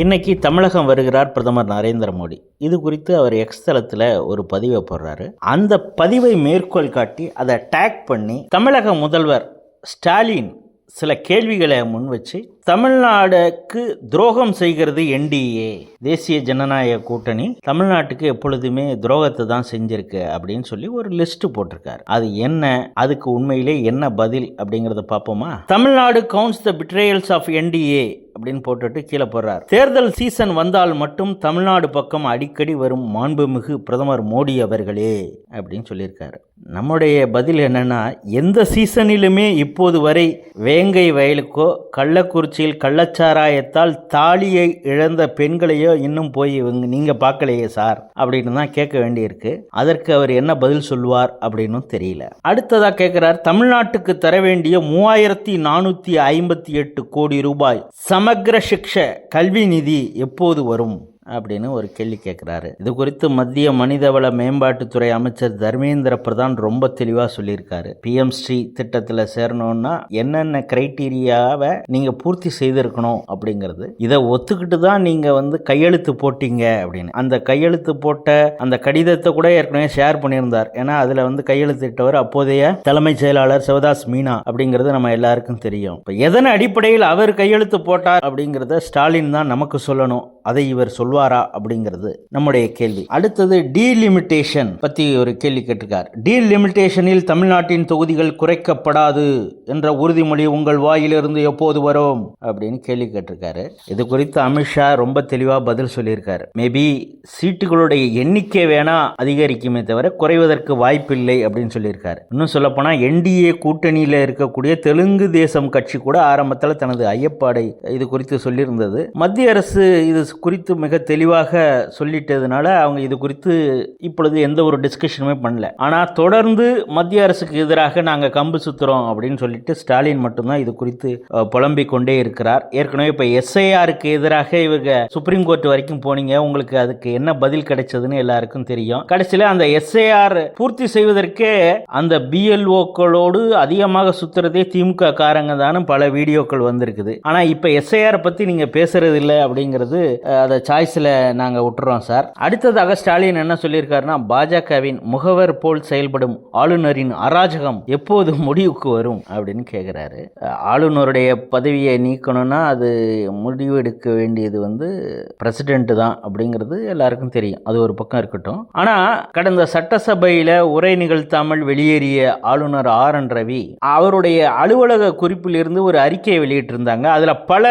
இன்னைக்கு தமிழகம் வருகிறார் பிரதமர் நரேந்திர மோடி. இது குறித்து அவர் எக்ஸ் தளத்தில் ஒரு பதிவை போடுறாரு. அந்த பதிவை மேற்கோள் காட்டி அதை டேக் பண்ணி தமிழக முதல்வர் ஸ்டாலின் சில கேள்விகளை முன் வச்சு தமிழ்நாடுக்கு துரோகம் செய்கிறது என்டிஏ, தேசிய ஜனநாயக கூட்டணி தமிழ்நாட்டுக்கு எப்பொழுதுமே துரோகத்தை தான் செஞ்சிருக்கு அப்படின்னு சொல்லி ஒரு லிஸ்ட் போட்டிருக்காரு. அது என்ன, அதுக்கு உண்மையிலே என்ன பதில் அப்படிங்கிறத பார்ப்போமா? Tamil Nadu counts the betrayals of NDA அப்படின்னு போட்டுட்டு கீழே போடுறார். தேர்தல் சீசன் வந்தால் மட்டும் தமிழ்நாடு பக்கம் அடிக்கடி வரும் மாண்புமிகு பிரதமர் மோடி அவர்களே அப்படின்னு சொல்லியிருக்காரு. நம்முடைய பதில் என்னன்னா, எந்த சீசனிலுமே இப்போது வரை வேங்கை வயலுக்கோ கள்ளக்குறிச்சியில் கள்ளச்சாராயத்தால் தாலியை இழந்த பெண்களையோ இன்னும் போய் நீங்க பார்க்கலையே சார் அப்படின்னு தான் கேட்க வேண்டியிருக்கு. அதற்கு அவர் என்ன பதில் சொல்வார் அப்படின்னு தெரியல. அடுத்ததா கேட்கிறார், தமிழ்நாட்டுக்கு தர வேண்டிய 3458 கோடி ரூபாய் சமக்ர சிக்ஷ கல்வி நிதி எப்போது வரும் அப்படின்னு ஒரு கேள்வி கேட்குறாரு. இது குறித்து மத்திய மனிதவள மேம்பாட்டுத்துறை அமைச்சர் தர்மேந்திர பிரதான் ரொம்ப தெளிவாக சொல்லியிருக்காரு. பிஎம்ஸ்ரீ திட்டத்தில் சேரணும்னா என்னென்ன கிரைட்டீரியாவை நீங்கள் பூர்த்தி செய்திருக்கணும் அப்படிங்கிறது. இதை ஒத்துக்கிட்டு தான் நீங்கள் கையெழுத்து போட்டீங்க அப்படின்னு. அந்த கையெழுத்து போட்ட அந்த கடிதத்தை கூட ஏற்கனவே ஷேர் பண்ணியிருந்தார். ஏன்னா அதில் கையெழுத்திட்டவர் அப்போதைய தலைமைச் செயலாளர் சிவதாஸ் மீனா அப்படிங்கிறது நம்ம எல்லாருக்கும் தெரியும். இப்போ எதன் அடிப்படையில் அவர் கையெழுத்து போட்டார் அப்படிங்கிறத ஸ்டாலின் தான் நமக்கு சொல்லணும். அதை இவர் சொல்வாரா அப்படிங்கிறது நம்முடைய கேள்வி. அடுத்தது டீலிமிட்டேஷன் பற்றி ஒரு கேள்வி கேட்டிருக்கார். டீலிமிட்டேஷனில் தமிழ்நாட்டின் தொகுதிகள் குறைக்கப்படாது என்ற உறுதிமொழி உங்கள் வாயிலிருந்து எப்போது வரும் அப்படின்னு கேள்வி கேட்டிருக்காரு. இது குறித்து அமித்ஷா ரொம்ப தெளிவாக பதில் சொல்லியிருக்காரு. மேபி சீட்டுகளுடைய எண்ணிக்கை வேணா அதிகரிக்குமே தவிர குறைவதற்கு வாய்ப்பில்லை அப்படின்னு சொல்லியிருக்காரு. இன்னும் சொல்லப்போனால் என்டிஏ கூட்டணியில் இருக்கக்கூடிய தெலுங்கு தேசம் கட்சி கூட ஆரம்பத்தில் தனது ஐயப்பாடை இது குறித்து சொல்லியிருந்தது. மத்திய அரசு இது குறித்து மிக தெளிவாக சொல்லிட்டதுனால அவங்க இது குறித்து இப்பொழுது எந்த ஒரு டிஸ்கஷனுமே பண்ணல. ஆனால் தொடர்ந்து மத்திய அரசுக்கு எதிராக நாங்கள் கம்பு சுத்துறோம் அப்படின்னு சொல்லிட்டு ஸ்டாலின் மட்டும்தான் இது குறித்து புலம்பிக் கொண்டே இருக்கிறார். ஏற்கனவே இப்போ எஸ்ஐஆருக்கு எதிராக இவங்க சுப்ரீம் கோர்ட் வரைக்கும் போனீங்க, உங்களுக்கு அதுக்கு என்ன பதில் கிடைச்சதுன்னு எல்லாருக்கும் தெரியும். கடைசியில் அந்த எஸ்ஐஆர் பூர்த்தி செய்வதற்கே அந்த பிஎல்ஓக்களோடு அதிகமாக சுத்துறதே திமுக காரங்க தானே பல வீடியோக்கள் வந்திருக்குது. ஆனால் இப்போ எஸ்ஐஆர் பற்றி நீங்கள் பேசுறது இல்லை அப்படிங்கிறது அதை சாய்ஸில் நாங்கள் விட்டுறோம் சார். அடுத்ததாக ஸ்டாலின் என்ன சொல்லியிருக்காருன்னா, பாஜகவின் முகவர் போல் செயல்படும் ஆளுநரின் அராஜகம் எப்போது முடிவுக்கு வரும் அப்படின்னு கேட்குறாரு. ஆளுநருடைய பதவியை நீக்கணும்னா அது முடிவு எடுக்க வேண்டியது பிரசிடென்ட் தான் அப்படிங்கிறது எல்லாருக்கும் தெரியும். அது ஒரு பக்கம் இருக்கட்டும். ஆனால் கடந்த சட்டசபையில் உரை நிகழ்த்தாமல் வெளியேறிய ஆளுநர் RN ரவி அவருடைய அலுவலக குறிப்பில் இருந்து ஒரு அறிக்கையை வெளியிட்டிருந்தாங்க. அதில் பல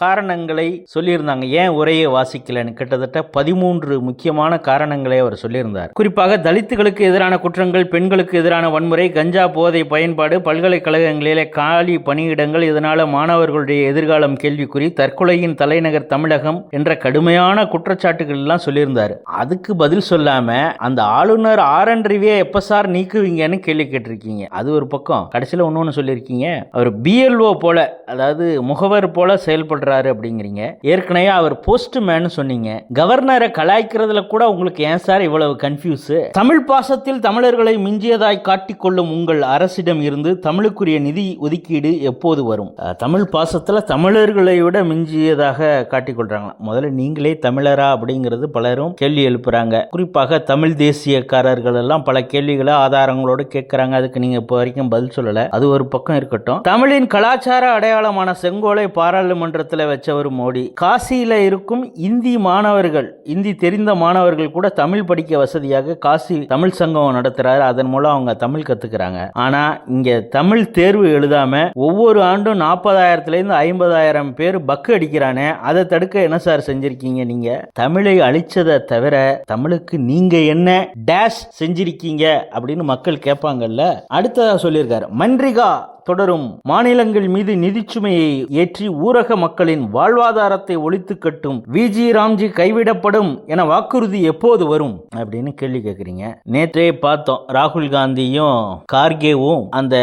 காரணங்களை சொல்லியிருந்தாங்க ஏன் உரையை வாசிக்கலன்னு. கிட்டத்தட்ட 13 முக்கியமான காரணங்களை அவர் சொல்லியிருந்தார். குறிப்பாக தலித்துகளுக்கு எதிரான குற்றங்கள், பெண்களுக்கு எதிரான வன்முறை, கஞ்சா போதை பயன்பாடு, பல்கலைக்கழகங்களிலே காலி பணியிடங்கள், இதனால மாணவர்களுடைய எதிர்காலம் கேள்விக்குறி, தற்கொலையின் தலைநகர் தமிழகம் என்ற கடுமையான குற்றச்சாட்டுகள் எல்லாம் சொல்லியிருந்தார். அதுக்கு பதில் சொல்லாம அந்த ஆளுநர் RN ரவியை எப்ப சார் நீக்குவீங்கன்னு கேள்வி கேட்டிருக்கீங்க. அது ஒரு பக்கம். கடைசியில் ஒன்னொன்னு சொல்லியிருக்கீங்க, அவர் BLO போல, அதாவது முகவர் போல செயல்படுறாரு அப்படிங்கிறீங்க. ஏற்கனவே அவர் போஸ்ட்மேன் சொன்னீங்க. கவர்னரை கலாய்க்கிறதுல கூட உங்களுக்கு ஏன் சார் இவ்வளவு கன்ஃபியூஸ்? தமிழ் பாசத்தில் தமிழர்களை மிஞ்சியதாய் காட்டிக்கொள்ளும் உங்கள் அரசிடம் இருந்து தமிழுக்குரிய நிதி ஒதுக்கீடு எப்போது வரும்? தமிழ் பாசத்தில் தமிழர்களை விட மிஞ்சியதாக காட்டிக்கொள்றாங்க. முதல்ல நீங்களே தமிழரா அப்படிங்கிறது பலரும் கேள்வி எழுப்புறாங்க. குறிப்பாக தமிழ் தேசியக்காரர்கள் எல்லாம் பல கேள்விகளை ஆதாரங்களோடு கேட்கிறாங்க. அதுக்கு நீங்க இப்போ வரைக்கும் பதில் சொல்லல. அது ஒரு பக்கம் இருக்கட்டும். தமிழின் கலாச்சார அடையாளமான செங்கோலை பாராளுமன்றத்தில் வச்சவர் மோடி. காசியில இருக்கும் இந்தி மாணவர்கள், இந்தி தெரிந்த மாணவர்கள் கூட தமிழ் படிக்க வசதியாக காசி தமிழ் சங்கம் நடத்துறாரு. அதன் மூலம் அவங்க தமிழ் கத்துக்கிறாங்க. ஆனா இங்க தமிழ் தேர்வு எழுதாம ஒவ்வொரு ஆண்டும் 40,000 50,000 பேர் பக்கு அடிக்கிறானே, அதை தடுக்க என்ன சார் செஞ்சிருக்கீங்க? நீங்க தமிழை அழிச்சதை தவிர தமிழுக்கு நீங்க என்ன டேஷ் செஞ்சிருக்கீங்க அப்படின்னு மக்கள் கேட்பாங்கல்ல. அடுத்ததா சொல்லியிருக்காரு, மன்றிகா தொடரும் மாநிலங்கள் மீது நிதிச்சுமையை ஏற்றி ஊரக மக்களின் வாழ்வாதாரத்தை ஒழித்து கட்டும் விஜி ராம்ஜி கைவிடப்படும் என வாக்குறுதி எப்போது வரும் அப்படின்னு கேள்வி கேட்குறீங்க. நேற்றே பார்த்தோம், ராகுல் காந்தியும் கார்கேவும் அந்த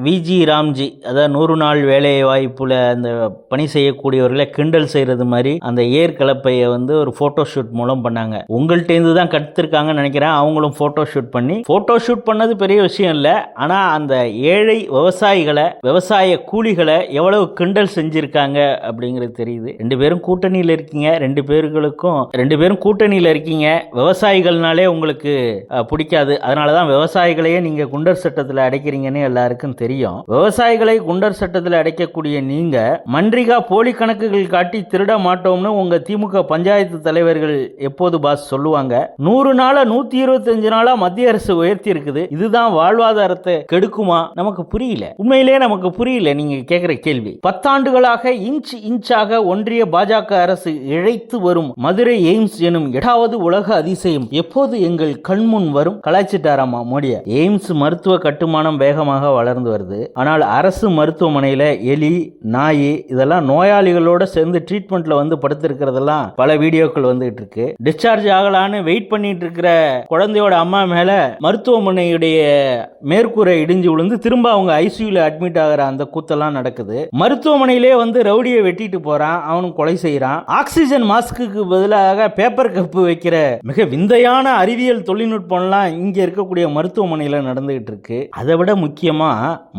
விஜி ராம்ஜி, அதாவது 100 நாள் வேலை வாய்ப்புல அந்த பணி செய்யக்கூடியவர்களை கிண்டல் செய்யறது மாதிரி அந்த ஏர் கலப்பையை ஒரு போட்டோ ஷூட் மூலம் பண்ணாங்க. உங்கள்கிட்ட தான் கற்றுருக்காங்கன்னு நினைக்கிறேன். அவங்களும் போட்டோ ஷூட் பண்ணது பெரிய விஷயம் இல்லை. ஆனால் அந்த ஏழை விவசாயிகள் விவசாயிகளை, விவசாய கூலிகளை எவ்வளவு கிண்டல் செஞ்சிருக்காங்க அப்படிங்கிறது தெரியுது. 2 பேரும் கூட்டணியில் இருக்கீங்க, 2 பேரும் கூட்டணியில் இருக்கீங்க. விவசாயிகள்னாலே உங்களுக்கு பிடிக்காது, அதனாலதான் விவசாயிகளையே நீங்க குண்டர் சட்டத்தில் அடைக்கிறீங்கன்னு எல்லாருக்கும் தெரியும். விவசாயிகளை குண்டர் சட்டத்தில் அடைக்கக்கூடிய நீங்க மன்றிகா போலி கணக்குகள் காட்டி திருட மாட்டோம்னு உங்க திமுக பஞ்சாயத்து தலைவர்கள் எப்போது பாஸ் சொல்லுவாங்க. 100 நாளா 125 நாளா மத்திய அரசு உயர்த்தி இருக்குது. இதுதான் வாழ்வாதாரத்தை கெடுக்குமா? நமக்கு புரியல, உண்மையிலே நமக்கு புரியல நீங்க கேட்கிற கேள்வி. 10 ஆண்டுகளாக இன்ச்சாக ஒன்றிய பாஜக அரசு இழைத்து வரும் மதுரை எய்ம்ஸ் எனும் 8வது உலக அதிசயம் எப்போது எங்கள் கண்முன் வரும்? கலாய்ச்சிட்டாராமா மோடிய. எய்ம்ஸ் மருத்துவ கட்டுமானம் வேகமாக வளர்ந்து வருது. ஆனால் அரசு மருத்துவமனையில எலி, நாய் இதெல்லாம் நோயாளிகளோட சேர்ந்து ட்ரீட்மெண்ட்ல வந்து படுத்திருக்கிறதெல்லாம் பல வீடியோக்கள் வந்துகிட்டு இருக்கு. டிஸ்சார்ஜ் ஆகலான்னு வெயிட் பண்ணிட்டு இருக்கிற குழந்தையோட அம்மா மேல மருத்துவமனையுடைய மேற்கூரை இடிஞ்சு விழுந்து திரும்ப அவங்க ஐசியூல அட்மிட் ஆகிற அந்த கூத்தெல்லாம் நடக்குது. மருத்துவமனையிலே வந்து ரவுடியை வெட்டிட்டு போறான், அவனும் கொலை செய்யறான். ஆக்சிஜன் மாஸ்க்கு பதிலாக பேப்பர் கப்பு வைக்கிற மிக விந்தையான அறிவியல் தொழில்நுட்பம்லாம் இங்க இருக்கக்கூடிய மருத்துவமனையில நடந்துகிட்டு இருக்கு. அதை விட முக்கியமா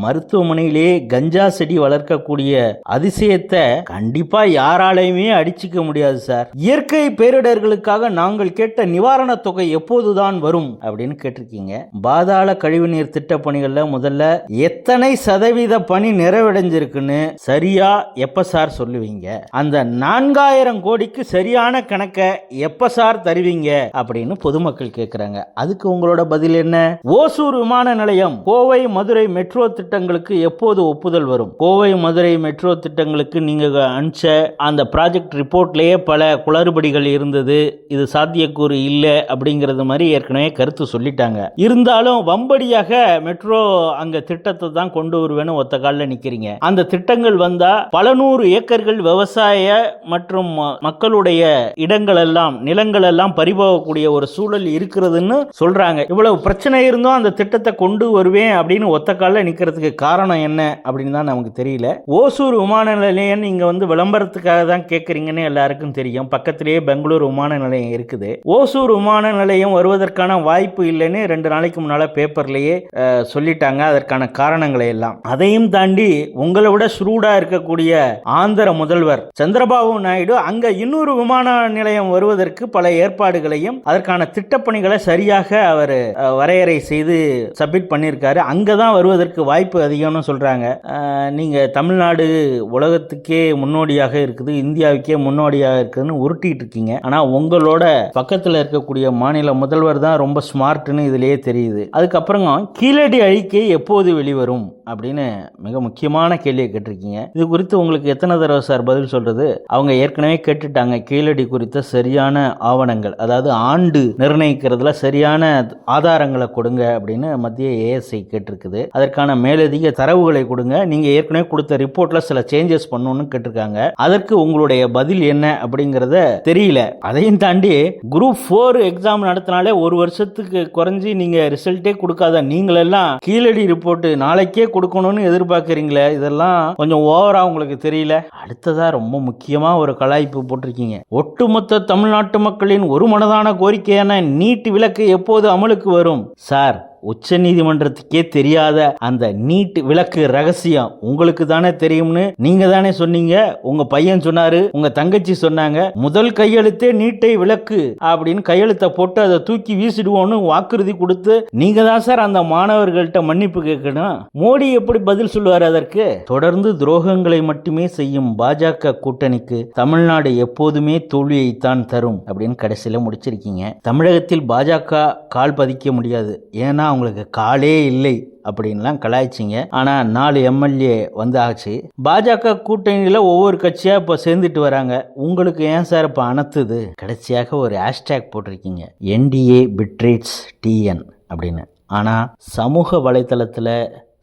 மருத்துவமனையிலே கஞ்சா செடி வளர்க்கக்கூடிய அதிசயத்தை கண்டிப்பா யாராலையுமே அடிச்சுக்க முடியாது சார். இயற்கை பேரிடர்களுக்காக நாங்கள் கேட்ட நிவாரண தொகை எப்போதுதான் வரும் அப்படின்னு கேட்டிருக்கீங்க. பாதாள கழிவுநீர் திட்ட பணிகள்ல முதல்ல எத்தனை சதவீத பணி நிறைவடைஞ்சிருக்குன்னு சரியா எப்ப சார் சொல்லுவீங்க? அந்த 4000 கோடிக்கு சரியான கணக்கை எப்ப சார் தருவீங்க அப்படின்னு பொதுமக்கள் கேட்கிறாங்க. அதுக்கு உங்களோட பதில் என்ன? ஓசூர் விமான நிலையம், கோவை மதுரை மெட்ரோ திட்டங்களுக்கு எப்போது ஒப்புதல் வரும்? கோவை மதுரை மெட்ரோ திட்டங்களுக்கு நீங்க அனுப்பிச்ச அந்த ப்ராஜெக்ட் ரிப்போர்ட்லயே பல குளறுபடிகள் இருந்தது, இது சாத்தியக்கூறு இல்லை அப்படிங்கிறது மாதிரி ஏற்கனவே கருத்து சொல்லிட்டாங்க. இருந்தாலும் வம்படியாக மெட்ரோ அங்க திட்டத்தை தான் கொண்டு வருவேன்னு ஒத்த காலில் நிக்கிறீங்க. அந்த திட்டங்கள் வந்தா பல 100 ஏக்கர்கள் விவசாய மற்றும் மக்களுடைய இடங்கள் எல்லாம், நிலங்கள் எல்லாம் பறிபோகக்கூடிய ஒரு சூழல் இருக்கிறதுன்னு சொல்றாங்க. இவ்வளவு பிரச்சனை இருந்தும் அந்த திட்டத்தை கொண்டு வருவேன் அப்படின்னு ஒத்த காலில் நிக்கிறதுக்கு காரணம் என்ன அப்படின்னு தான் நமக்கு தெரியல. ஓசூர் விமான நிலையம் நீங்க வந்து விளம்பரத்துக்காக தான் கேட்கறீங்கன்னு எல்லாருக்கும் தெரியும். பக்கத்திலேயே பெங்களூர் விமான நிலையம் இருக்குது. ஓசூர் விமான நிலையம் வருவதற்கான வாய்ப்பு இல்லைன்னு 2 நாளைக்கு முன்னால பேப்பர்லயே சொல்லிட்டாங்க, அதற்கான காரணங்களை எல்லாம். அதையும் தாண்டி உங்களை விட ஸ்ரூடா இருக்கக்கூடிய ஆந்திர முதல்வர் சந்திரபாபு நாயுடு அங்க இன்னொரு விமான நிலையம் வருவதற்கு பல ஏற்பாடுகளையும் அதற்கான திட்டப்பணிகளை சரியாக அவர் வரையறை செய்து சப்மிட் பண்ணியிருக்காரு. அங்கதான் வருவதற்கு வாய்ப்பு அதிகம்னு சொல்றாங்க. நீங்க தமிழ்நாடு உலகத்துக்கே முன்னோடியாக இருக்குது, இந்தியாவுக்கே முன்னோடியாக இருக்குதுன்னு உருட்டிட்டு இருக்கீங்க. ஆனா உங்களோட பக்கத்தில் இருக்கக்கூடிய மாநில முதல்வர் தான் ரொம்ப ஸ்மார்ட்னு இதுலயே தெரியுது. அதுக்கப்புறம் கீழடி அறிக்கை எப்போது வெளிவரும் அப்படின்னு மிக முக்கியமான கேள்வியை கேட்டிருக்கீங்க. இது குறித்து உங்களுக்கு எத்தனை தடவை சார் பதில் சொல்றது? அவங்க ஏற்கனவே கேட்டுட்டாங்க. கீழடி குறித்த சரியான ஆவணங்கள், அதாவது ஆண்டு நிர்ணயிக்கிறதுல சரியான ஆதாரங்களை கொடுங்க அப்படின்னு மத்திய ஏஎஸ்ஐ கேட்டிருக்குது. அதற்கான மேலதிக தரவுகளை கொடுங்க, நீங்க ஏற்கனவே கொடுத்த ரிப்போர்ட்ல சில சேஞ்சஸ் பண்ணணும்னு கேட்டிருக்காங்க. அதற்கு உங்களுடைய பதில் என்ன அப்படிங்கறத தெரியல. அதையும் தாண்டி குரூப் 4 எக்ஸாம் நடத்தினாலே 1 வருஷத்துக்கு குறைஞ்சி நீங்க ரிசல்ட்டே கொடுக்காத நீங்களெல்லாம் கீழடி ரிப்போர்ட் நாளைக்கே கொடுக்கணும்னு எதிர்பார்க்கறீங்களே, இதெல்லாம் கொஞ்சம் ஓவரா உங்களுக்கு தெரியல? அடுத்ததா ரொம்ப முக்கியமா ஒரு கலாய்ப்பு போட்டிருக்கீங்க. ஒட்டுமொத்த தமிழ்நாட்டு மக்களின் ஒரு மனதான கோரிக்கையான நீட் விலக்கு எப்போது அமலுக்கு வரும்? சார், உச்ச நீதிமன்றத்துக்கே தெரியாத அந்த நீட் விலக்கு ரகசியம் உங்களுக்கு தானே தெரியும்னு நீங்க தானே சொன்னீங்க. உங்க பையன் சொன்னாரு, உங்க தங்கச்சி சொன்னாங்க. முதல் கையெழுத்தே நீட்டை விலக்கு அப்படின்னு கையெழுத்தை போட்டு அதை தூக்கி வீசிடுவோம்னு வாக்குறுதி கொடுத்து நீங்க தான் சார் அந்த மாணவர்கள்ட்ட மன்னிப்பு கேட்கணும். மோடி எப்படி பதில் சொல்லுவார் அதற்கு? தொடர்ந்து துரோகங்களை மட்டுமே செய்யும் பாஜக கூட்டணிக்கு தமிழ்நாடு எப்போதுமே தோல்வியைத்தான் தரும் அப்படின்னு கடைசியில முடிச்சிருக்கீங்க. தமிழகத்தில் பாஜக கால் பதிக்க முடியாது, ஏன்னா அவங்களுக்கு காலே இல்லை அப்படின்லாம் கலாய்ச்சிங்க. ஆனா 4 எம்எல்ஏ வந்து ஆச்சு. பாஜக கூட்டணியில ஒவ்வொரு கட்சியா இப்ப சேர்ந்துட்டு வராங்க. உங்களுக்கு ஏன் சார் இப்ப அனத்துது? கடைசியாக ஒரு ஹேஷ்டேக் போட்டிருக்கீங்க, என்டிஏ பிட்ரேட்ஸ் டிஎன் அப்படின்னு. ஆனா சமூக வலைத்தளத்துல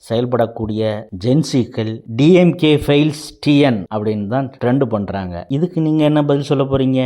செயல்படக்கூடிய ஜென்சிகள் டிஎம்கே ஃபைல்ஸ் டிஎன் அப்படின்னு தான் ட்ரெண்ட் பண்றாங்க. இதுக்கு நீங்க என்ன பதில் சொல்ல போறீங்க?